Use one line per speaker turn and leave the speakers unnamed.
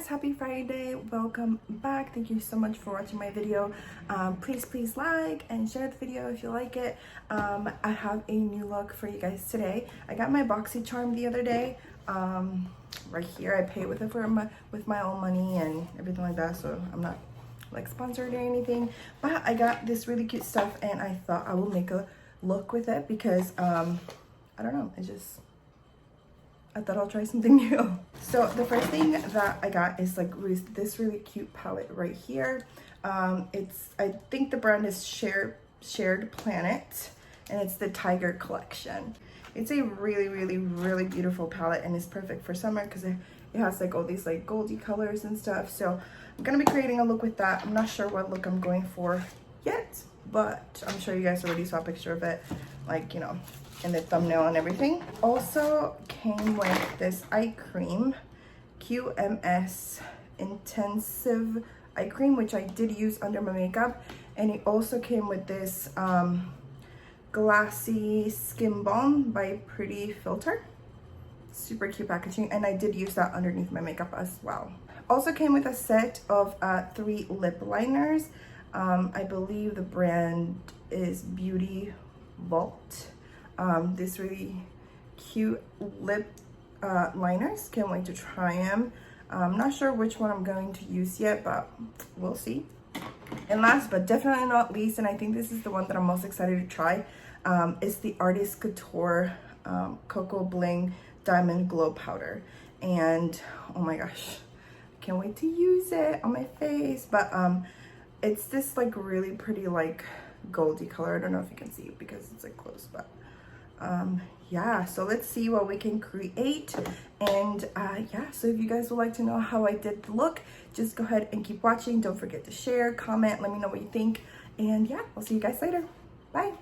guys, happy Friday. Welcome back. Thank you so much for watching my video. Please like and share the video if you like it. I have a new look for you guys today. I got my BoxyCharm the other day. Right here, I pay with it with my own money and everything like that, so I'm not like sponsored or anything, but I got this really cute stuff and I thought I will make a look with it because I don't know, I thought I'll try something new. So the first thing that I got is like this really cute palette right here. I think the brand is Shared Planet, and it's the Tiger collection. It's a really beautiful palette, and it's perfect for summer because it has like all these like goldy colors and stuff. So I'm gonna be creating a look with that. I'm not sure what look I'm going for yet, but I'm sure you guys already saw a picture of it, like, you know, in the thumbnail and everything. Also came with this eye cream, QMS Intensive Eye Cream, which I did use under my makeup. And it also came with this Glassy Skin Balm by Pretty Filter. Super cute packaging, and I did use that underneath my makeup as well. Also came with a set of 3 lip liners. I believe the brand is Beauty Vault. This really cute lip liners. Can't wait to try them. I'm not sure which one I'm going to use yet, but we'll see. And last but definitely not least, and I think this is the one that I'm most excited to try, is the Artist Couture Cocoa Bling Diamond Glow Powder. And oh my gosh, can't wait to use it on my face. But it's this like really pretty like goldy color. I don't know if you can see it because it's like close, but yeah, so let's see what we can create. And yeah, so if you guys would like to know how I did the look, just go ahead and keep watching. Don't forget to share, comment, let me know what you think. And yeah, I'll see you guys later. Bye.